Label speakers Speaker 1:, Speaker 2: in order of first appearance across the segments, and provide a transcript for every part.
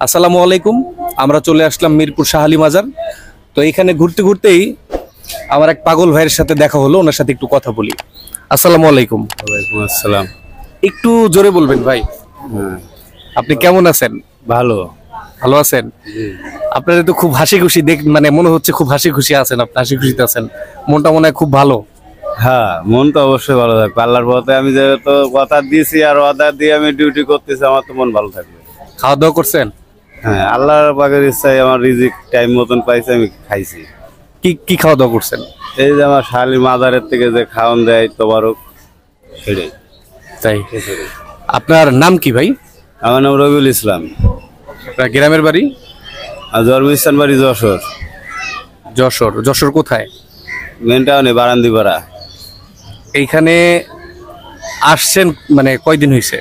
Speaker 1: আসসালামু আলাইকুম। আমরা চলে আসলাম মিরপুর শাহালি মাজার। তো এখানে ঘুরতে ঘুরতেই আমার এক পাগল ভাইয়ের সাথে দেখা হলো, ওনার সাথে একটু কথা বলি। আসসালামু আলাইকুম।
Speaker 2: ওয়ালাইকুম আসসালাম।
Speaker 1: একটু জোরে বলবেন ভাই। আপনি কেমন আছেন?
Speaker 2: ভালো।
Speaker 1: ভালো আছেন? আপনার তো খুব হাসি খুশি মানে মনে হচ্ছে খুব হাসি খুশি আছেন, আপনি হাসি খুশিতে আছেন, মনটা মনে হয় খুব ভালো।
Speaker 2: হ্যাঁ, মন তো অবশ্যই ভালো থাকবে। আল্লাহর পথে আমি যেহেতু কথা দিয়েছি আর অর্ডার দিয়ে আমি ডিউটি করতেছি, আমার তো মন ভালো থাকবে।
Speaker 1: খাওয়া দাওয়া করছেন?
Speaker 2: হ্যাঁ, আল্লাহর পাকের ইচ্ছায় আমার রিজিক টাইম মতন পাইছে, আমি খাইছি।
Speaker 1: কি কি খাওয়া দাওয়া করছেন?
Speaker 2: এই যে আমার শালি মাদারের থেকে যে খাওয়ান দেয় তোবারক, সেটাই।
Speaker 1: তাই? আপনার নাম কি ভাই?
Speaker 2: আমার নাম রবিউল ইসলাম।
Speaker 1: আপনার গ্রামের বাড়ি?
Speaker 2: আর জন্মস্থান বাড়ি যশোর।
Speaker 1: যশোর। যশোর কোথায়?
Speaker 2: মেন টাউনে বারান্দিপাড়া।
Speaker 1: এইখানে আসছেন মানে কয়দিন হয়েছে?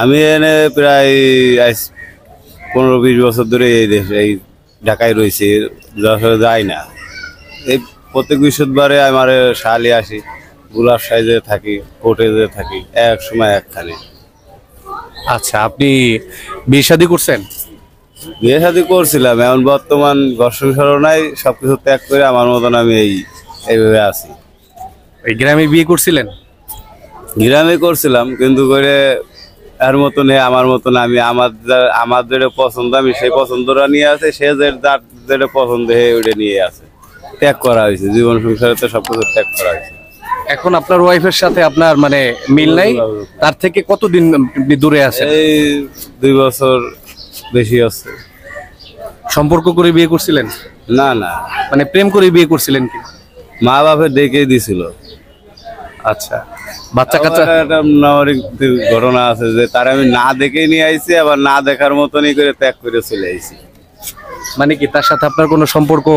Speaker 2: আমি এনে প্রায় 15-20 বছর ধরে এই দেশে, এই ঢাকায় রয়েছি, যশোরে যাই না। এই প্রত্যেক বৃহস্পতিবারে আমার শালি আসি, গুলার সাইজে থাকি, কোটেজে থাকি, এক সময় একখানে।
Speaker 1: আচ্ছা, আপনি বিয়ে শাদী করছেন?
Speaker 2: বিয়ে শাদী করছিলাম, এখন বর্তমান ঘর সংসারও নাই, সবকিছু ত্যাগ করে আমার মতন আমি এইভাবে আছি।
Speaker 1: ওই গ্রামে বিয়ে করছিলেন?
Speaker 2: গ্রামে করছিলাম, কিন্তু করে এর মতন আমার মতন আমি আমার যেটা পছন্দ আমি সেই পছন্দটা নিয়ে আছে, সে যেটা পছন্দ ওইটা নিয়ে আছে। ত্যাগ করা হয়েছে, জীবন সংসারে তো সবকিছু ত্যাগ করা হয়েছে।
Speaker 1: এখন আপনার ওয়াইফের সাথে আপনার মানে মিল নাই? তার থেকে কতদিন আপনি দূরে আছেন?
Speaker 2: এই 2 বছর বেশি আছে।
Speaker 1: সম্পর্ক করে বিয়ে করছিলেন?
Speaker 2: না না,
Speaker 1: মানে প্রেম করে বিয়ে করছিলেন কি?
Speaker 2: মা বাপের ডেকে দিছিল।
Speaker 1: আচ্ছা, বাচ্চা কাচ্চা?
Speaker 2: একটা ঘটনা আছে যে তার আমি না দেখে নিয়ে আইছি, আবার না দেখার মতনই করে ত্যাগ করে চলে আইছি।
Speaker 1: মানে কি তার সাথে আপনার কোনো সম্পর্ক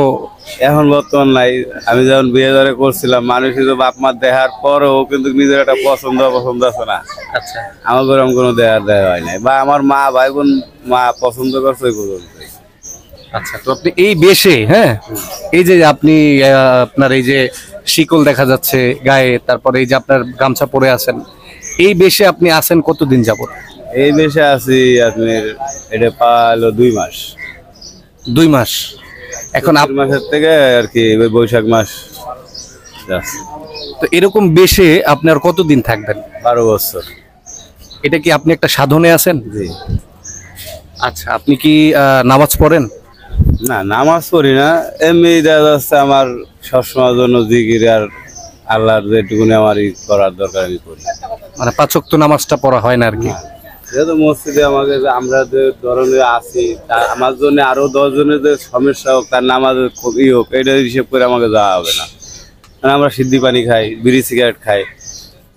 Speaker 2: এখন বর্তমান নাই। আমি যখন বিয়ে ধরে করছিলাম, মানুষ কিন্তু বাপ মা দেখার পরও কিন্তু নিজের একটা পছন্দ অপছন্দ আছে না।
Speaker 1: আচ্ছা,
Speaker 2: আমার ঘরে কোনো দেওয়া হয় নাই, বা আমার মা ভাই বোন মা পছন্দ করছে ওই পর্যন্ত।
Speaker 1: আচ্ছা। তো আপনি এই বেশে, হ্যাঁ, এই যে আপনি আপনার এই যে শিকল দেখা যাচ্ছে গায়ে, তারপরে এই যে আপনার গামছা পরে আছেন, এই বেশে আপনি আছেন কতদিন যাবত?
Speaker 2: এই দেশে আছি আপনার এটা পালো 2 মাস।
Speaker 1: 2 মাস। এখন
Speaker 2: মাসের থেকে আর কি বৈশাখ মাস যাচ্ছে।
Speaker 1: তো এরকম বেশে আপনার কতদিন থাকবেন?
Speaker 2: 12 বছর।
Speaker 1: এটা কি আপনি একটা সাধনে আছেন?
Speaker 2: জি।
Speaker 1: আচ্ছা, আপনি কি নামাজ পড়েন?
Speaker 2: না, নামাজ পড়ি না, এমনি দেখা যাচ্ছে আমার সবসময়ের জন্য জিকির আর আল্লাহর যেটুকুনি আমার করার দরকার আমি করি।
Speaker 1: মানে 5 ওয়াক্ত নামাজটা পড়া হয় না আর কি?
Speaker 2: যেহেতু মসজিদে আমাকে আমরা যে ধরনের আছি, আমার জন্য আরো 10 জনের যে সমস্যা হোক, তার নামাজের খুবই হোক, এটা হিসেব করে আমাকে যাওয়া হবে না। কারণ আমরা সিদ্ধি পানি খাই, বিড়ি সিগারেট খাই,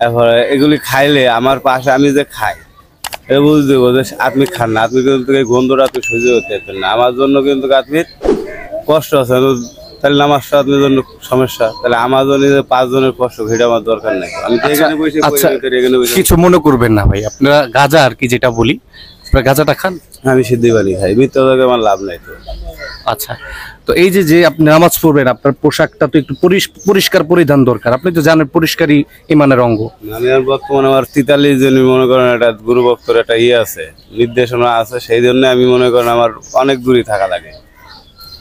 Speaker 2: এরপরে এগুলি খাইলে আমার পাশে আমি যে খাই এটা বুঝতে দেবো যে আপনি খান না, আপনি কিন্তু এই গন্ধটা আপনি সহ্য করতে পারবেন না, আমার জন্য কিন্তু আপনি কষ্ট আছে। তাহলে নামাজটা আপনার জন্য সমস্যা, তাহলে আমার জন্য 5 জনের কষ্ট, সেটা আমার দরকার নাই। আমি এখানে বসে
Speaker 1: কিছু মনে করবেন না ভাই, আপনারা গাঁজা আর কি যেটা বলি, আপনারা গাঁজাটা খান?
Speaker 2: আমি সিদ্ধি পানি খাই, মিথ্যা থেকে আমার লাভ নাই তো।
Speaker 1: আচ্ছা, তো এই যে যে আপনি নামাজ পড়বেন, আপনার পোশাকটা তো একটু পরিষ্কার পরিধান দরকার। আপনি তো জানেন পরিষ্কারই ইমানের অঙ্গ।
Speaker 2: আমি আর বর্তমানে আমার 43 জন মনে করেন একটা গুরু ভক্তর একটা আছে, নির্দেশনা আছে, সেই জন্য আমি মনে করেন আমার অনেক দূরে থাকা লাগে।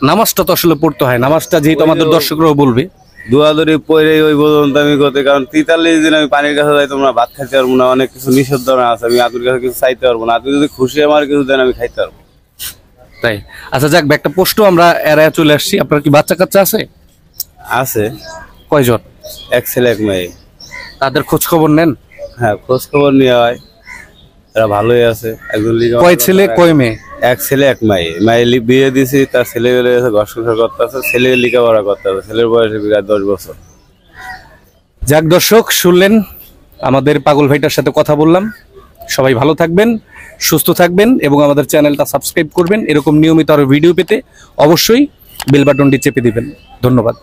Speaker 1: নামাজটা তো আসলে পড়তে হয়, নামাজটা যেহেতু আমাদের দর্শকরাও বলবে।
Speaker 2: দুয়াদরি পরে ওই পর্যন্ত আমি করতে, কারণ 43 দিন আমি পানির কাছে যাই, তোমরা ভাত খাইতে পারবো না, অনেক কিছু নিষেধ আছে, আমি আপনার কাছে কিছু চাইতে পারবো না। আপনি যদি খুশি আমার কিছু দেন আমি খাইতে পারবো।
Speaker 1: তাই? আচ্ছা, যাক, একটা প্রশ্ন আমরা এড়ায় চলে আসছি। আপনার কি বাচ্চা কাচ্চা আছে?
Speaker 2: আছে।
Speaker 1: কয়জন?
Speaker 2: 1 ছেলে 1 মেয়ে।
Speaker 1: তাদের খোঁজ খবর নেন?
Speaker 2: হ্যাঁ, খোঁজ খবর নেওয়া হয়, এরা ভালোই আছে। একজন
Speaker 1: কয় ছেলে কয় মেয়ে?
Speaker 2: 1 ছেলে 1 মেয়ে। মেয়ে বিয়ে দিয়েছি, তার ছেলে বেলে গেছে, ঘর সংসার করতে আছে, ছেলে লেখাপড়া করতে আছে, ছেলের বয়স 10 বছর।
Speaker 1: যাক দর্শক, শুনলেন আমাদের পাগল ভাইটার সাথে কথা বললাম। সবাই ভালো থাকবেন, সুস্থ থাকবেন এবং আমাদের চ্যানেলটা সাবস্ক্রাইব করবেন। এরকম নিয়মিত আরো ভিডিও পেতে অবশ্যই বেল বাটনটি চেপে দিবেন। ধন্যবাদ।